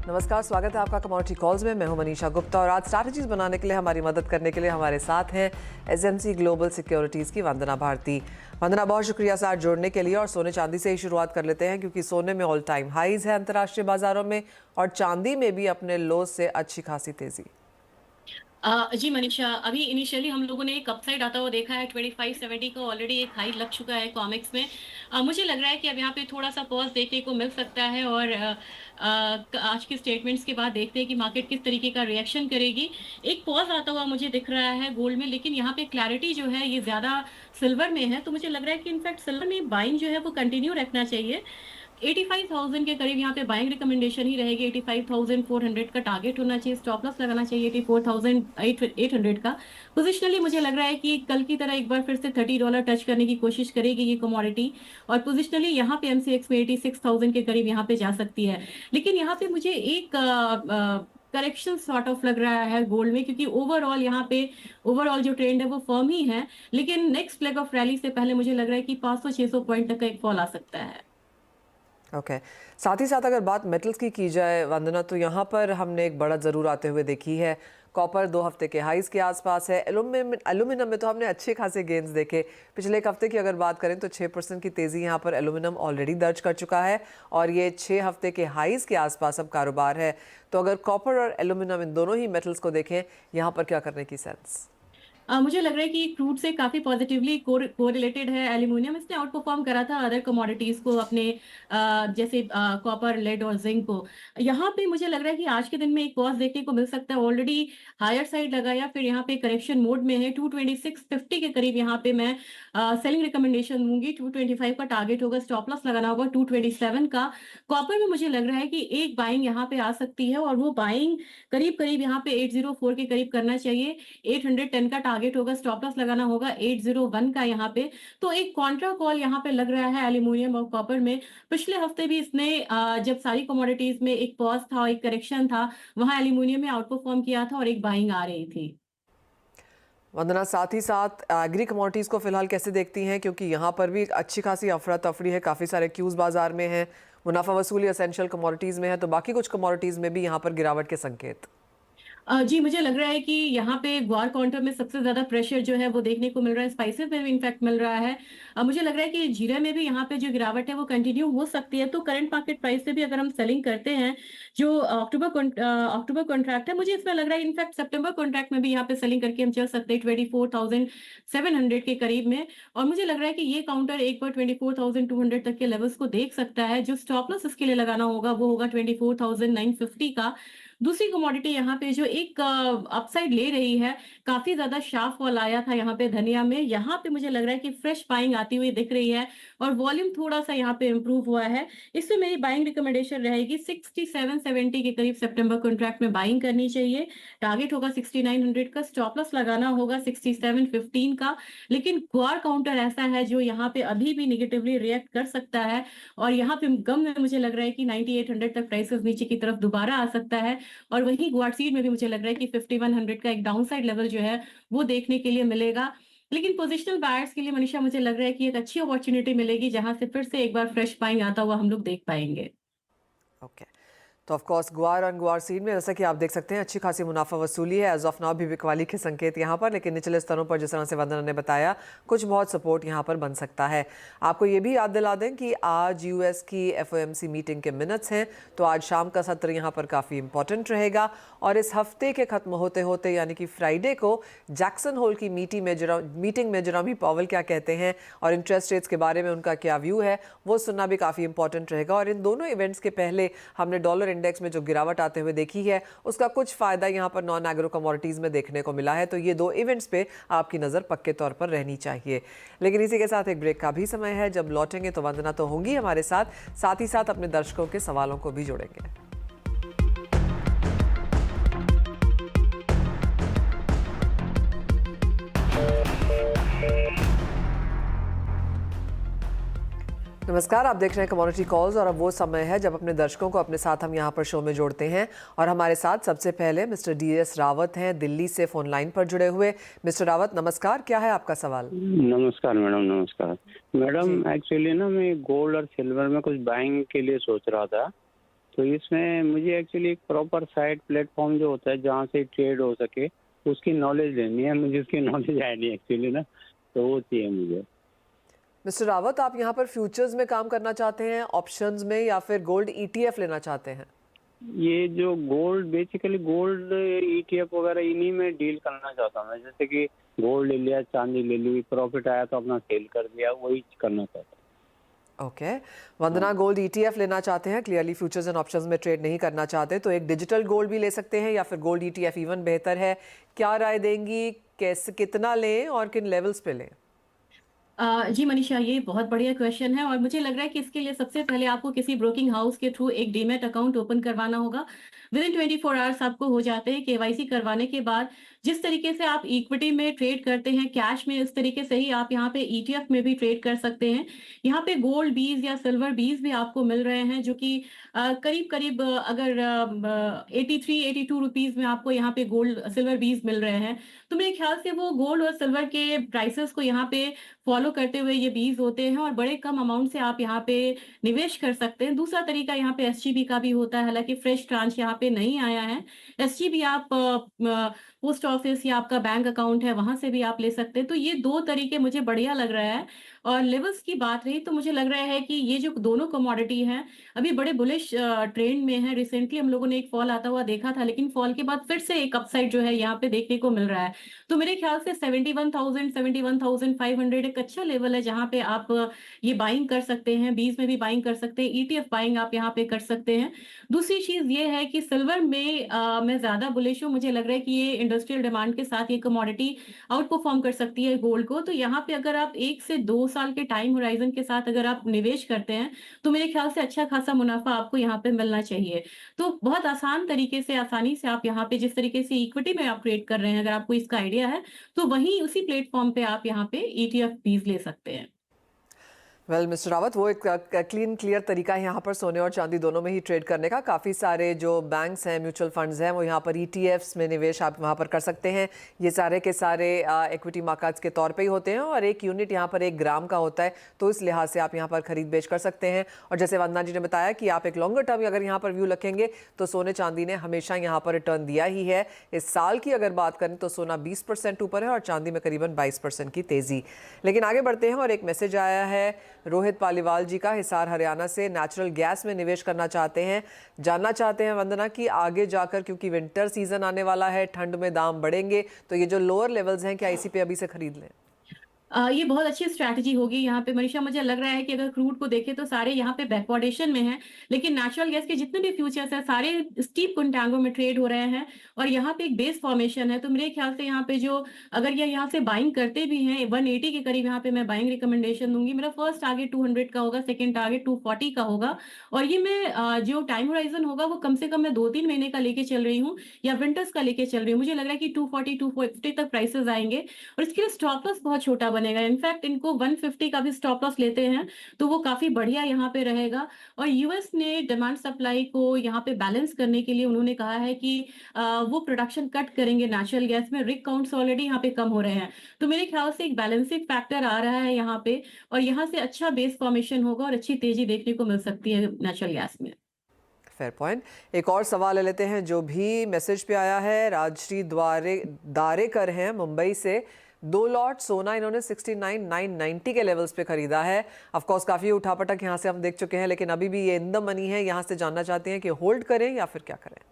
नमस्कार, स्वागत है आपका कमोडिटी कॉल्स में। मैं हूं मनीषा गुप्ता और आज स्ट्रैटेजीज बनाने के लिए हमारी मदद करने के लिए हमारे साथ हैं एसएमसी ग्लोबल सिक्योरिटीज़ की वंदना भारती। वंदना, बहुत शुक्रिया साथ जोड़ने के लिए। और सोने चांदी से ही शुरुआत कर लेते हैं क्योंकि सोने में ऑल टाइम हाईज है अंतर्राष्ट्रीय बाजारों में और चांदी में भी अपने लो से अच्छी खासी तेजी। जी मनीषा, अभी इनिशियली हम लोगों ने एक अपसाइड आता हुआ देखा है। 2570 का ऑलरेडी एक हाई लग चुका है कॉमिक्स में। मुझे लग रहा है कि अब यहाँ पे थोड़ा सा पॉज देखने को मिल सकता है और आज के स्टेटमेंट्स के बाद देखते हैं कि मार्केट किस तरीके का रिएक्शन करेगी। एक पॉज आता हुआ मुझे दिख रहा है गोल्ड में, लेकिन यहाँ पे क्लैरिटी जो है ये ज्यादा सिल्वर में है। तो मुझे लग रहा है कि इनफैक्ट सिल्वर में बाइंग जो है वो कंटिन्यू रखना चाहिए। 85,000 के करीब यहाँ पे बाइंग रिकमेंडेशन ही रहेगी। 85,400 का टारगेट होना चाहिए, स्टॉप लॉस लगाना चाहिए 84,800 का। पोजिशनली मुझे लग रहा है कि कल की तरह एक बार फिर से $30 टच करने की कोशिश करेगी ये कमोडिटी। और पोजिशनली यहाँ पे एमसीएक्स में 86,000 के करीब यहाँ पे जा सकती है। लेकिन यहाँ पे मुझे एक करेक्शन सॉर्ट ऑफ लग रहा है गोल्ड में, क्योंकि ओवरऑल यहाँ पे ओवरऑल जो ट्रेंड है वो फर्म ही है। लेकिन नेक्स्ट लेग ऑफ रैली से पहले मुझे लग रहा है कि 500-600 पॉइंट तक का एक फॉल आ सकता है। ओके साथ ही साथ अगर बात मेटल्स की जाए वंदना, तो यहाँ पर हमने एक बढ़त ज़रूर आते हुए देखी है। कॉपर 2 हफ्ते के हाइस के आसपास है। एल्यूमिनियम में तो हमने अच्छे खासे गेंस देखे। पिछले एक हफ्ते की अगर बात करें तो 6% की तेज़ी यहाँ पर एल्यूमिनियम ऑलरेडी दर्ज कर चुका है और ये 6 हफ्ते के हाइस के आसपास अब कारोबार है। तो अगर कॉपर और एल्यूमिनियम इन दोनों ही मेटल्स को देखें, यहाँ पर क्या करने की सेंस? मुझे लग रहा है कि क्रूड से काफी पॉजिटिवली कोरिलेटेड है एल्यूमिनियम। इसने आउट परफॉर्म करा था अदर कमोडिटीज को अपने जैसे कॉपर, लेड और जिंक को। यहाँ पे मुझे लग रहा है कि आज के दिन में एक पॉज देखने को मिल सकता है। ऑलरेडी हायर साइड लगा या फिर यहाँ पे करेक्शन मोड में है। 226.50 के करीब यहाँ पे मैं सेलिंग रिकमेंडेशन दूंगी। 225 का टारगेट होगा, स्टॉप लॉस लगाना होगा 227 का। कॉपर में मुझे लग रहा है कि एक बाइंग यहाँ पे आ सकती है और वो बाइंग करीब करीब यहाँ पे 804 के करीब करना चाहिए। 810 का टारगेट होगा, स्टॉप लॉस लगाना होगा 801 का यहाँ पे। तो एक कॉन्ट्रा कॉल यहाँ पे लग रहा है एल्यूमिनियम और कॉपर में। पिछले हफ्ते भी इसने जब सारी कमोडिटीज में एक पॉज था, एक करेक्शन था, वहां एल्यूमिनियम में आउट परफॉर्म किया था और एक बाइंग आ रही थी। वंदना, साथ ही साथ एग्री कमोडिटीज़ को फिलहाल कैसे देखती हैं, क्योंकि यहाँ पर भी एक अच्छी खासी अफरा तफरी है, काफ़ी सारे क्यूज बाजार में है, मुनाफा वसूली एसेंशियल कमोडिटीज़ में है, तो बाकी कुछ कमोडिटीज़ में भी यहाँ पर गिरावट के संकेत। जी मुझे लग रहा है कि यहाँ पे ग्वार काउंटर में सबसे ज्यादा प्रेशर जो है वो देखने को मिल रहा है। स्पाइसेस में भी इनफैक्ट मिल रहा है। मुझे लग रहा है कि जीरे में भी यहाँ पे जो गिरावट है वो कंटिन्यू हो सकती है। तो करंट मार्केट प्राइस से भी अगर हम सेलिंग करते हैं, जो अक्टूबर कॉन्ट्रैक्ट है, मुझे इसमें लग रहा है इनफैक्ट सितंबर कॉन्ट्रैक्ट में भी यहाँ पे सेलिंग करके हम चल सकते हैं 24,700 के करीब में। और मुझे लग रहा है कि ये काउंटर एक बार 24,200 तक के लेवल्स को देख सकता है। जो स्टॉप लॉस इसके लिए लगाना होगा वो होगा 24,950 का। दूसरी कमोडिटी यहाँ पे जो एक अपसाइड ले रही है, काफी ज्यादा शार्प फॉल आया था यहाँ पे धनिया में। यहाँ पे मुझे लग रहा है कि फ्रेश बाइंग आती हुई दिख रही है और वॉल्यूम थोड़ा सा यहाँ पे इंप्रूव हुआ है। इसमें मेरी बाइंग रिकमेंडेशन रहेगी 6770 के करीब सितंबर कॉन्ट्रैक्ट में बाइंग करनी चाहिए। टारगेट होगा 6900 का, स्टॉप लॉस लगाना होगा 6715 का। लेकिन ग्वार काउंटर ऐसा है जो यहाँ पे अभी भी निगेटिवली रिएक्ट कर सकता है और यहाँ पे गम में मुझे लग रहा है कि 9800 तक प्राइसेस नीचे की तरफ दोबारा आ सकता है। और वहीं ग्वाडसीड में भी मुझे लग रहा है कि 5100 का एक डाउनसाइड लेवल जो है वो देखने के लिए मिलेगा। लेकिन पोजिशनल बायर्स के लिए मनीषा मुझे लग रहा है कि एक अच्छी अपॉर्चुनिटी मिलेगी जहां से फिर से एक बार फ्रेश बाइंग आता हुआ हम लोग देख पाएंगे। ओके, तो ऑफ कोर्स ग्वार और ग्वार सीड में जैसा कि आप देख सकते हैं अच्छी खासी मुनाफा वसूली है। एज ऑफ नाउ भी बिकवाली के संकेत यहाँ पर, लेकिन निचले स्तरों पर जिस तरह से वंदना ने बताया कुछ बहुत सपोर्ट यहाँ पर बन सकता है। आपको ये भी याद दिला दें कि आज यूएस की एफओएमसी मीटिंग के मिनट्स हैं, तो आज शाम का सत्र यहाँ पर काफ़ी इंपॉर्टेंट रहेगा। और इस हफ्ते के खत्म होते होते यानी कि फ्राइडे को जैक्सन होल की मीटिंग में जेरोमी पॉवेल क्या कहते हैं और इंटरेस्ट रेट्स के बारे में उनका क्या व्यू है वो सुनना भी काफ़ी इंपॉर्टेंट रहेगा। और इन दोनों इवेंट्स के पहले हमने डॉलर इंडेक्स में जो गिरावट आते हुए देखी है उसका कुछ फायदा यहां पर नॉन एग्रो कमोडिटीज में देखने को मिला है। तो ये दो इवेंट्स पे आपकी नजर पक्के तौर पर रहनी चाहिए। लेकिन इसी के साथ एक ब्रेक का भी समय है। जब लौटेंगे तो वंदना तो होंगी हमारे साथ ही साथ अपने दर्शकों के सवालों को भी जोड़ेंगे। नमस्कार, आप देख रहे हैं कमोडिटी कॉल्स और अब वो समय है जब अपने दर्शकों को अपने साथ हम यहाँ पर शो में जोड़ते हैं। और हमारे साथ सबसे पहले मिस्टर डीएस रावत हैं, दिल्ली से फोन लाइन पर जुड़े हुए। मिस्टर रावत नमस्कार, क्या है आपका सवाल? नमस्कार मैडम, नमस्कार मैडम। एक्चुअली ना मैं गोल्ड और सिल्वर में कुछ बाइंग के लिए सोच रहा था, तो इसमें मुझे एक्चुअली एक प्रॉपर साइट प्लेटफॉर्म जो होता है जहाँ से ट्रेड हो सके उसकी नॉलेज लेनी है। मुझे उसकी नॉलेज है नहीं एक्चुअली ना, तो वो चाहिए मुझे। मिस्टर रावत, आप यहाँ पर फ्यूचर्स में काम करना चाहते हैं, ऑप्शंस में, या फिर गोल्ड ईटीएफ लेना चाहते हैं? ये जो गोल्ड, बेसिकली गोल्ड ईटीएफ वगैरह इन्हीं में डील करना चाहता हूँ मैं। जैसे कि गोल्ड ले लिया, चांदी ले ली, प्रॉफिट आया तो अपना सेल कर दिया, वही करना चाहता हूँ। ओके, वंदना गोल्ड ईटीएफ लेना चाहते हैं, क्लियरली फ्यूचर्स एंड ऑप्शंस में ट्रेड नहीं करना चाहते, तो एक डिजिटल गोल्ड भी ले सकते हैं या फिर गोल्ड ईटीएफ इवन बेहतर है। क्या राय देंगी, कैसे, कितना लें और किन लेवल्स पे लें? जी मनीषा, ये बहुत बढ़िया क्वेश्चन है और मुझे लग रहा है कि इसके लिए सबसे पहले आपको किसी ब्रोकिंग हाउस के थ्रू एक डीमैट अकाउंट ओपन करवाना होगा। विद इन 24 आवर्स आपको हो जाते हैं। केवाईसी करवाने के बाद जिस तरीके से आप इक्विटी में ट्रेड करते हैं कैश में, उस तरीके से ही आप यहाँ पे ईटीएफ में भी ट्रेड कर सकते हैं। यहाँ पे गोल्ड बीज या सिल्वर बीज भी आपको मिल रहे हैं जो कि करीब करीब अगर 83-82 रुपीज में आपको यहाँ पे गोल्ड सिल्वर बीज मिल रहे हैं। तो मेरे ख्याल से वो गोल्ड और सिल्वर के प्राइसेस को यहाँ पे फॉलो करते हुए ये बीज होते हैं और बड़े कम अमाउंट से आप यहाँ पे निवेश कर सकते हैं। दूसरा तरीका यहाँ पे एसजीबी का भी होता है, हालांकि फ्रेश ट्रांच यहाँ पे नहीं आया है। एसजीबी आप पोस्ट ऑफिस या आपका बैंक अकाउंट है वहां से भी आप ले सकते हैं। तो ये दो तरीके मुझे बढ़िया लग रहा है। और लेवल्स की बात रही तो मुझे लग रहा है कि ये जो दोनों कमोडिटी हैं अभी बड़े बुलिश ट्रेंड में है। रिसेंटली हम लोगों ने एक फॉल आता हुआ देखा था, लेकिन फॉल के बाद फिर से एक अपसाइड जो है यहाँ पे देखने को मिल रहा है। तो मेरे ख्याल से 71,000 71,500 एक अच्छा लेवल है जहां पे आप ये बाइंग कर सकते हैं। बीज में भी बाइंग कर सकते हैं, ईटीएफ बाइंग आप यहाँ पे कर सकते हैं। दूसरी चीज ये है कि सिल्वर में मैं ज्यादा बुलिश हूँ। मुझे लग रहा है कि ये इंडस्ट्रियल डिमांड के साथ ये कमोडिटी आउट परफॉर्म कर सकती है गोल्ड को। तो यहाँ पे अगर आप 1 से 2 साल के टाइम होराइजन के साथ अगर आप निवेश करते हैं तो मेरे ख्याल से अच्छा खासा मुनाफा आपको यहाँ पे मिलना चाहिए। तो बहुत आसान तरीके से, आसानी से आप यहाँ पे जिस तरीके से इक्विटी में आप ट्रेड कर रहे हैं, अगर आपको इसका आइडिया है तो वहीं उसी प्लेटफॉर्म पे आप यहाँ पे ईटीएफ बीज ले सकते हैं। वेल मिस्टर रावत, वो एक क्लीन क्लियर तरीका है यहाँ पर सोने और चांदी दोनों में ही ट्रेड करने का। काफ़ी सारे जो बैंक्स हैं, म्यूचुअल फंड्स हैं, वो यहाँ पर ईटीएफ्स में निवेश आप वहाँ पर कर सकते हैं। ये सारे के सारे इक्विटी मार्केट्स के तौर पे ही होते हैं और एक यूनिट यहाँ पर 1 ग्राम का होता है, तो इस लिहाज से आप यहाँ पर खरीद बेच कर सकते हैं। और जैसे वंदना जी ने बताया कि आप एक लॉन्गर टर्म अगर यहाँ पर व्यू रखेंगे तो सोने चांदी ने हमेशा यहाँ पर रिटर्न दिया ही है। इस साल की अगर बात करें तो सोना 20% ऊपर है और चांदी में करीबन 22% की तेज़ी। लेकिन आगे बढ़ते हैं और एक मैसेज आया है रोहित पालीवाल जी का, हिसार हरियाणा से। नेचुरल गैस में निवेश करना चाहते हैं, जानना चाहते हैं वंदना कि आगे जाकर, क्योंकि विंटर सीजन आने वाला है, ठंड में दाम बढ़ेंगे, तो ये जो लोअर लेवल्स हैं क्या इसी पे अभी से खरीद लें? ये बहुत अच्छी स्ट्रैटेजी होगी यहाँ पे मनीषा। मुझे लग रहा है कि अगर क्रूड को देखें तो सारे यहाँ पे बैकवर्डेशन में हैं, लेकिन नेचुरल गैस के जितने भी फ्यूचर्स हैं सारे स्टीप कंटांगो में ट्रेड हो रहे हैं और यहाँ पे एक बेस फॉर्मेशन है। तो मेरे ख्याल से यहाँ पे जो अगर ये यहाँ से बाइंग करते भी हैं 180 के करीब, यहाँ पे मैं बाइंग रिकमेंडेशन दूंगी। मेरा फर्स्ट टारगेट 200 का होगा, सेकेंड टारगेट 240 का होगा। और ये मैं जो टाइम होराइजन होगा वो कम से कम मैं 2-3 महीने का लेके चल रही हूँ या विंटर्स का लेके चल रही हूँ। मुझे लग रहा है कि 240-250 तक प्राइसेस आएंगे और इसके लिए स्टॉप लॉस बहुत छोटा बनेगा। इनफैक्ट इनको 150 का भी स्टॉप लॉस लेते हैं तो वो काफी बढ़िया यहाँ पे रहेगा। और यूएस ने डिमांड सप्लाई को यहाँ पे बैलेंस करने के लिए उन्होंने कहा है कि वो प्रोडक्शन कट करेंगे नेचुरल गैस में। रिग काउंट्स ऑलरेडी यहाँ पे कम हो रहे हैं, तो मेरे ख्याल से एक बैलेंसिंग फैक्टर आ रहा है यहाँ पे और यहाँ से अच्छा बेस फॉर्मेशन होगा और अच्छी तेजी देखने को मिल सकती है नेचुरल गैस में। Fair point. एक और सवाल ले लेते हैं जो भी मैसेज पे आया है। राजश्री दारेकर हैं मुंबई से। 2 लॉट सोना इन्होंने 69,990 के लेवल्स पे खरीदा है। ऑफ कोर्स काफ़ी उठापटक यहाँ से हम देख चुके हैं, लेकिन अभी भी ये इन द मनी है। यहाँ से जानना चाहते हैं कि होल्ड करें या फिर क्या करें?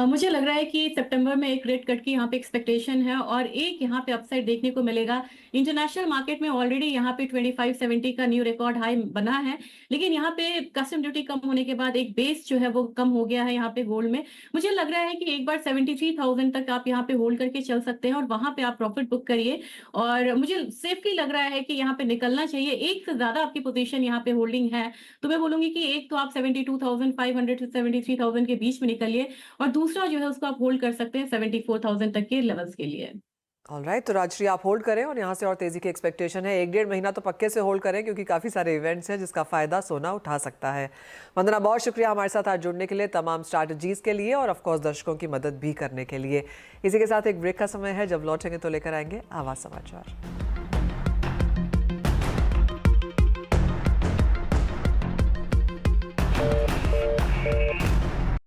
मुझे लग रहा है कि सितंबर में एक रेट कट की यहाँ पे एक्सपेक्टेशन है और एक यहाँ पे अपसाइड देखने को मिलेगा। इंटरनेशनल मार्केट में ऑलरेडी यहाँ पे 2570 का न्यू रिकॉर्ड हाई बना है, लेकिन यहाँ पे कस्टम ड्यूटी कम होने के बाद एक बेस जो है वो कम हो गया है यहाँ पे गोल्ड में। मुझे लग रहा है कि एक बार 73,000 तक आप यहाँ पे होल्ड करके चल सकते हैं और वहां पे आप प्रॉफिट बुक करिए। और मुझे सेफली लग रहा है कि यहाँ पे निकलना चाहिए। एक से ज्यादा आपकी पोजीशन यहाँ पे होल्डिंग है तो मैं बोलूंगी कि एक तो आप 72,500 से 73,000 के बीच में निकलिए और दूसरा जो है उसको आप होल्ड कर सकते हैं 74,000 तक के लेवल्स के लिए। ऑलराइट, तो राजश्री आप होल्ड करें और यहाँ से और तेजी की एक्सपेक्टेशन है। 1-1.5 महीना तो पक्के से होल्ड करें क्योंकि काफ़ी सारे इवेंट्स हैं जिसका फ़ायदा सोना उठा सकता है। वंदना, बहुत शुक्रिया हमारे साथ आज जुड़ने के लिए, तमाम स्ट्रैटेजीज़ के लिए और ऑफकोर्स दर्शकों की मदद भी करने के लिए। इसी के साथ एक ब्रेक का समय है, जब लौटेंगे तो लेकर आएंगे आवाज़ समाचार।